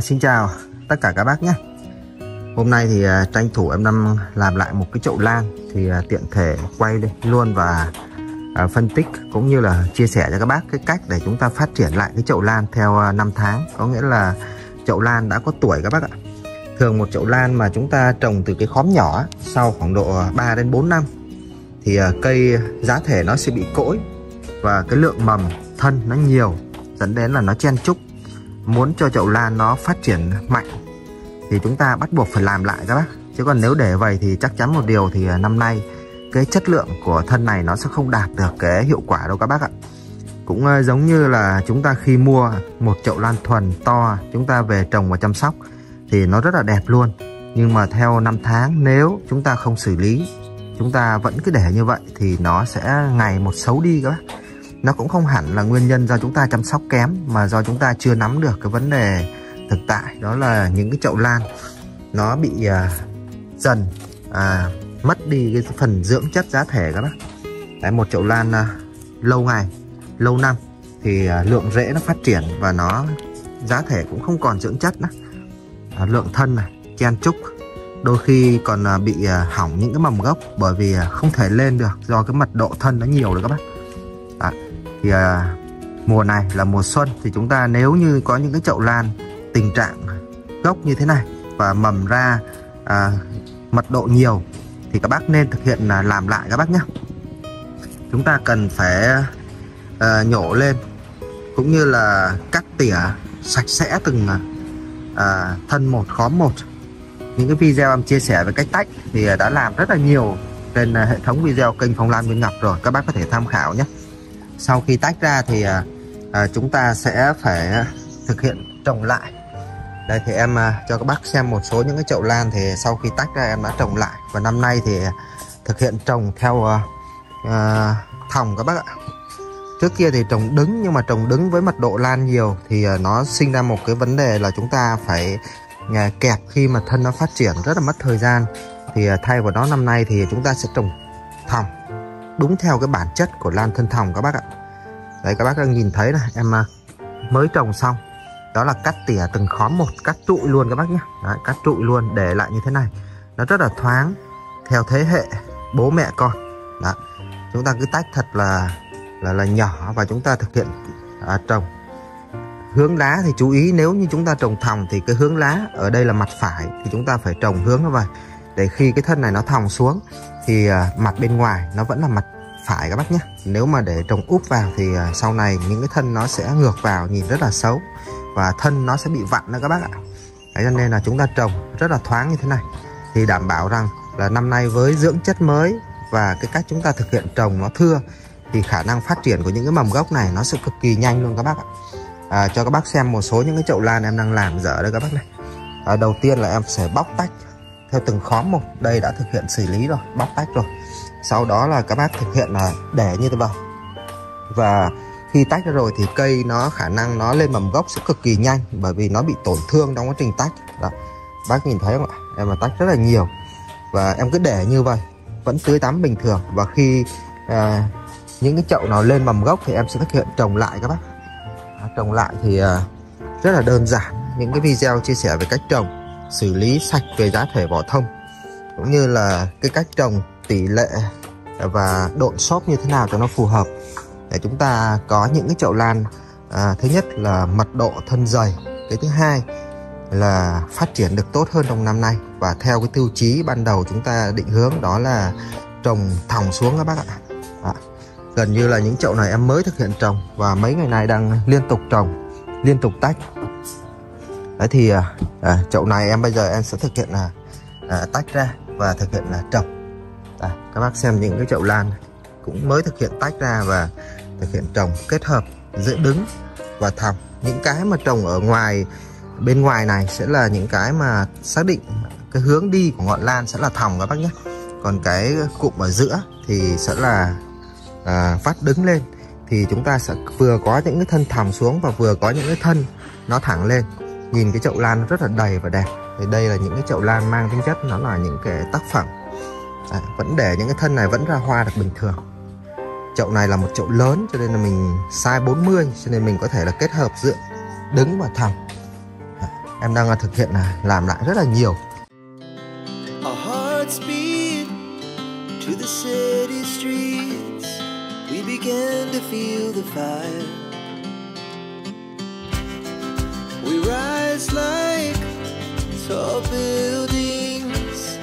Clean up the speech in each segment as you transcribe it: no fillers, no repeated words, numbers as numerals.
Xin chào tất cả các bác nhé. Hôm nay thì tranh thủ em đang làm lại một cái chậu lan thì tiện thể quay lên luôn và phân tích cũng như là chia sẻ cho các bác cái cách để chúng ta phát triển lại cái chậu lan theo năm tháng. Có nghĩa là chậu lan đã có tuổi các bác ạ. Thường một chậu lan mà chúng ta trồng từ cái khóm nhỏ sau khoảng độ 3 đến 4 năm thì cây giá thể nó sẽ bị cỗi và cái lượng mầm thân nó nhiều, dẫn đến là nó chen chúc. Muốn cho chậu lan nó phát triển mạnh thì chúng ta bắt buộc phải làm lại các bác. Chứ còn nếu để vậy thì chắc chắn một điều thì năm nay cái chất lượng của thân này nó sẽ không đạt được cái hiệu quả đâu các bác ạ. Cũng giống như là chúng ta khi mua một chậu lan thuần to, chúng ta về trồng và chăm sóc thì nó rất là đẹp luôn. Nhưng mà theo năm tháng nếu chúng ta không xử lý, chúng ta vẫn cứ để như vậy thì nó sẽ ngày một xấu đi các bác. Nó cũng không hẳn là nguyên nhân do chúng ta chăm sóc kém, mà do chúng ta chưa nắm được cái vấn đề thực tại. Đó là những cái chậu lan nó bị dần mất đi cái phần dưỡng chất giá thể các bác. Đấy, một chậu lan lâu ngày, lâu năm thì lượng rễ nó phát triển và nó giá thể cũng không còn dưỡng chất nữa. Lượng thân này, chen chúc, đôi khi còn bị hỏng những cái mầm gốc bởi vì không thể lên được do cái mật độ thân nó nhiều rồi các bác. Thì mùa này là mùa xuân thì chúng ta nếu như có những cái chậu lan tình trạng gốc như thế này và mầm ra mật độ nhiều thì các bác nên thực hiện làm lại các bác nhé. Chúng ta cần phải nhổ lên cũng như là cắt tỉa sạch sẽ từng thân một, khóm một. Những cái video em chia sẻ về cách tách thì đã làm rất là nhiều trên hệ thống video kênh Phong Lan Nguyên Ngọc rồi, các bác có thể tham khảo nhé. Sau khi tách ra thì chúng ta sẽ phải thực hiện trồng lại. Đây thì em cho các bác xem một số những cái chậu lan thì sau khi tách ra em đã trồng lại. Và năm nay thì thực hiện trồng theo thòng các bác ạ. Trước kia thì trồng đứng, nhưng mà trồng đứng với mật độ lan nhiều thì nó sinh ra một cái vấn đề là chúng ta phải kẹp khi mà thân nó phát triển, rất là mất thời gian. Thì thay vào đó năm nay thì chúng ta sẽ trồng thòng đúng theo cái bản chất của lan thân thòng các bác ạ. Đấy, các bác đang nhìn thấy này, em mới trồng xong. Đó là cắt tỉa từng khóm một, cắt trụi luôn các bác nhé. Đấy, cắt trụi luôn để lại như thế này. Nó rất là thoáng theo thế hệ bố mẹ con. Đó. Chúng ta cứ tách thật là nhỏ và chúng ta thực hiện trồng. Hướng lá thì chú ý, nếu như chúng ta trồng thòng thì cái hướng lá ở đây là mặt phải thì chúng ta phải trồng hướng nó vậy. Để khi cái thân này nó thòng xuống thì mặt bên ngoài nó vẫn là mặt phải các bác nhé. Nếu mà để trồng úp vào thì sau này những cái thân nó sẽ ngược vào, nhìn rất là xấu và thân nó sẽ bị vặn đó các bác ạ. Đấy, cho nên là chúng ta trồng rất là thoáng như thế này thì đảm bảo rằng là năm nay với dưỡng chất mới và cái cách chúng ta thực hiện trồng nó thưa thì khả năng phát triển của những cái mầm gốc này nó sẽ cực kỳ nhanh luôn các bác ạ. Cho các bác xem một số những cái chậu lan em đang làm dở đây các bác này. Đầu tiên là em sẽ bóc tách theo từng khóm một. Đây đã thực hiện xử lý rồi, bóc tách rồi. Sau đó là các bác thực hiện là để như thế vào. Và khi tách ra rồi thì cây nó khả năng nó lên mầm gốc sẽ cực kỳ nhanh bởi vì nó bị tổn thương trong quá trình tách. Đó. Bác nhìn thấy không ạ? Em mà tách rất là nhiều. Và em cứ để như vậy, vẫn tưới tắm bình thường. Và khi những cái chậu nào lên mầm gốc thì em sẽ thực hiện trồng lại các bác. Trồng lại thì rất là đơn giản. Những cái video chia sẻ về cách trồng, xử lý sạch về giá thể vỏ thông, cũng như là cái cách trồng, tỷ lệ và độn xốp như thế nào cho nó phù hợp để chúng ta có những cái chậu lan thứ nhất là mật độ thân dày, cái thứ hai là phát triển được tốt hơn trong năm nay. Và theo cái tiêu chí ban đầu chúng ta định hướng đó là trồng thòng xuống các bác ạ. Đó. Gần như là những chậu này em mới thực hiện trồng và mấy ngày nay đang liên tục trồng, liên tục tách. Đấy thì chậu này em bây giờ em sẽ thực hiện là tách ra và thực hiện là trồng. Các bác xem những cái chậu lan cũng mới thực hiện tách ra và thực hiện trồng kết hợp giữa đứng và thòng. Những cái mà trồng ở ngoài, bên ngoài này sẽ là những cái mà xác định cái hướng đi của ngọn lan sẽ là thòng các bác nhé. Còn cái cụm ở giữa thì sẽ là phát đứng lên. Thì chúng ta sẽ vừa có những cái thân thòng xuống và vừa có những cái thân nó thẳng lên. Nhìn cái chậu lan rất là đầy và đẹp. Thì đây là những cái chậu lan mang tính chất nó là những cái tác phẩm. Vẫn để những cái thân này vẫn ra hoa được bình thường. Chậu này là một chậu lớn cho nên là mình size 40, cho nên mình có thể là kết hợp giữa đứng và thòng. em đang thực hiện làm lại rất là nhiều. Our hearts beat to the city streets. We began to feel the fire. We rise like tall buildings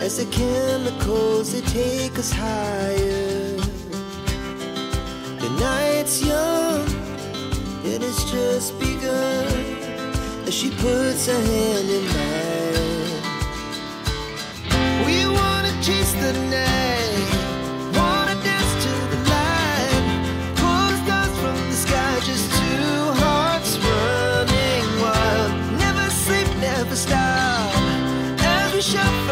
as the chemicals they take us higher. The night's young and it's just begun as she puts her hand in mine. We wanna chase the night, wanna dance to the light, pull the stars from the sky, just two hearts running wild. Never sleep, never stop, as we shuffle